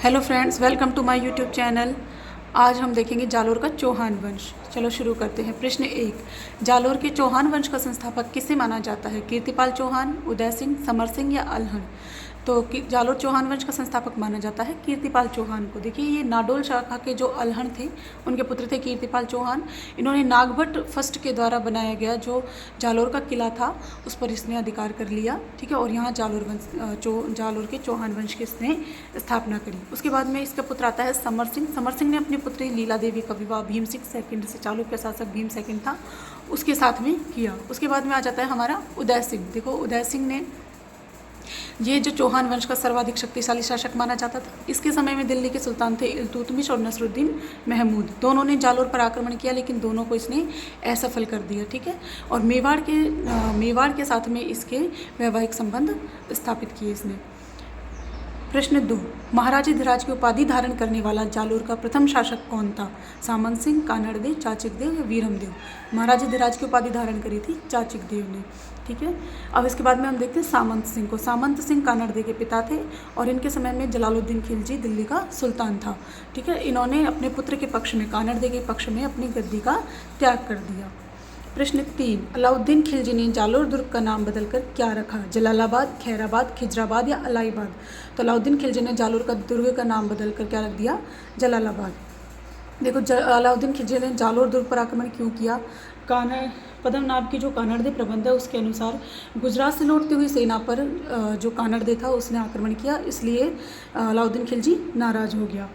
Hello friends, welcome to my YouTube channel. आज हम देखेंगे जालोर का चौहान वंश। चलो शुरू करते हैं। प्रश्न 1, जालोर के चौहान वंश का संस्थापक किसे माना जाता है? कीर्तिपाल चौहान, उदय सिंह, समर सिंह या अल्हड़? तो जालोर चौहान वंश का संस्थापक माना जाता है कीर्तिपाल चौहान को। देखिए, ये नाडोल शाखा के जो अल्हड़ थे उनके पुत्र थे कीर्तिपाल चौहान। इन्होंने नागभट्ट फर्स्ट के द्वारा बनाया गया जो जालोर का किला था उस पर इसने अधिकार कर लिया, ठीक है। और यहाँ जालोर के चौहान वंश की इसने स्थापना करी। उसके बाद में इसका पुत्र आता है समर सिंह। समर सिंह ने अपनी पुत्री लीला देवी का विवाह भीम सिंह सेकंड से, चालुक्य शासक भीम सेकंड था, उसके साथ में किया। उसके बाद में आ जाता है हमारा उदय सिंह। देखो, उदय सिंह ने ये जो चौहान वंश का सर्वाधिक शक्तिशाली शासक माना जाता था। इसके समय में दिल्ली के सुल्तान थे इल्तुतमिश और नसरुद्दीन महमूद। दोनों ने जालोर पर आक्रमण किया, लेकिन दोनों को इसने असफल कर दिया, ठीक है। और मेवाड़ के साथ में इसके वैवाहिक संबंध स्थापित किए इसने। प्रश्न 2, महाराजाधिराज की उपाधि धारण करने वाला जालोर का प्रथम शासक कौन था? सामंत सिंह, कानड़देव, चाचिकदेव या वीरमदेव? महाराजाधिराज की उपाधि धारण करी थी चाचिकदेव ने, ठीक है। अब इसके बाद में हम देखते हैं सामंत सिंह को। सामंत सिंह कानड़देव के पिता थे और इनके समय में जलालुद्दीन खिलजी दिल्ली का सुल्तान था, ठीक है। इन्होंने अपने पुत्र के पक्ष में, कानड़देव के पक्ष में अपनी गद्दी का त्याग कर दिया। प्रश्न 3, अलाउद्दीन खिलजी ने जालोर दुर्ग का नाम बदलकर क्या रखा? जलालाबाद, खैराबाद, खिजराबाद या अलाईबाद? तो अलाउद्दीन खिलजी ने जालोर का दुर्ग का नाम बदलकर क्या रख दिया? जलालाबाद। देखो, अलाउद्दीन खिलजी ने जालोर दुर्ग पर आक्रमण क्यों किया? पद्मनाभ की जो कानड़देव प्रबंध है उसके अनुसार गुजरात से लौटती हुई सेना पर जो कानड़देव था उसने आक्रमण किया, इसलिए अलाउद्दीन खिलजी नाराज हो गया,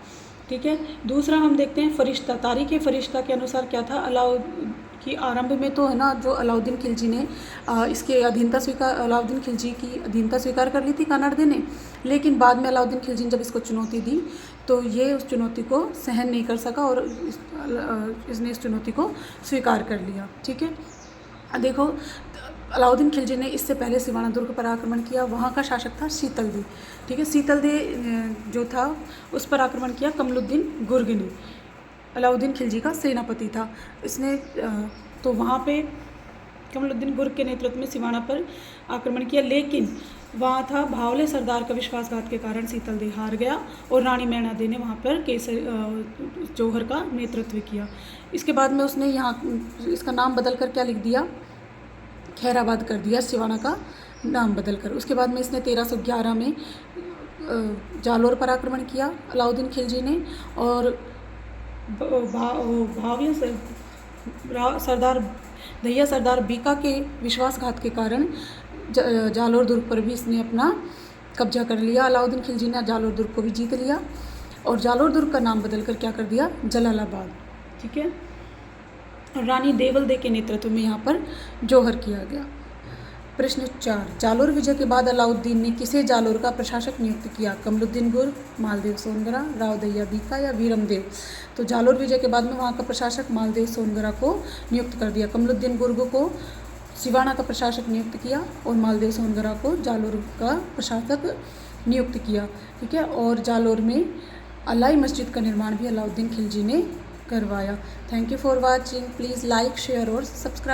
ठीक है। दूसरा हम देखते हैं फरिश्ता। तारीख फरिश्ता के अनुसार क्या था? कि आरंभ में तो है ना, जो अलाउद्दीन खिलजी ने अलाउद्दीन खिलजी की अधीनता स्वीकार कर ली थी कानड़देव ने, लेकिन बाद में अलाउद्दीन खिलजी ने जब इसको चुनौती दी तो ये उस चुनौती को सहन नहीं कर सका और इसने इस चुनौती को स्वीकार कर लिया, ठीक है। देखो, अलाउद्दीन खिलजी ने इससे पहले सिवाना दुर्ग पर आक्रमण किया। वहाँ का शासक था शीतलदेव, ठीक है। शीतलदेव जो था उस पर आक्रमण किया कमलुद्दीन गुर्ग ने। अलाउद्दीन खिलजी का सेनापति था। इसने तो वहाँ पे कमलुद्दीन गुर्ग के नेतृत्व में सिवाना पर आक्रमण किया, लेकिन वहाँ था भावले सरदार का विश्वासघात के कारण शीतलदेव हार गया और रानी मैनादेवी ने वहाँ पर जौहर का नेतृत्व किया। इसके बाद में उसने यहाँ इसका नाम बदल कर क्या लिख दिया? खैराबाद कर दिया, सिवाना का नाम बदलकर। उसके बाद में इसने 1311 में जालोर पर आक्रमण किया अलाउद्दीन खिलजी ने, और भावले सरदार बीका के विश्वासघात के कारण जालोर दुर्ग पर भी इसने अपना कब्जा कर लिया। अलाउद्दीन खिलजी ने जालोर दुर्ग को भी जीत लिया और जालोर दुर्ग का नाम बदलकर क्या कर दिया? जलालाबाद, ठीक है। रानी देवल के नेतृत्व में यहाँ पर जौहर किया गया। प्रश्न 4, जालोर विजय के बाद अलाउद्दीन ने किसे जालोर का प्रशासक नियुक्त किया? कमलुद्दीन गुर्ग, मालदेव सोनगरा, राव दहिया बीका या वीरमदेव? तो जालोर विजय के बाद में वहाँ का प्रशासक मालदेव सोनगरा को नियुक्त कर दिया। कमलुद्दीन गुर्ग को सिवाना का प्रशासक नियुक्त किया और मालदेव सोनगरा को जालोर का प्रशासक नियुक्त किया, ठीक है। और जालोर में अलाई मस्जिद का निर्माण भी अलाउद्दीन खिलजी ने करवाया। Thank you for watching. Please like, share और सब्सक्राइब।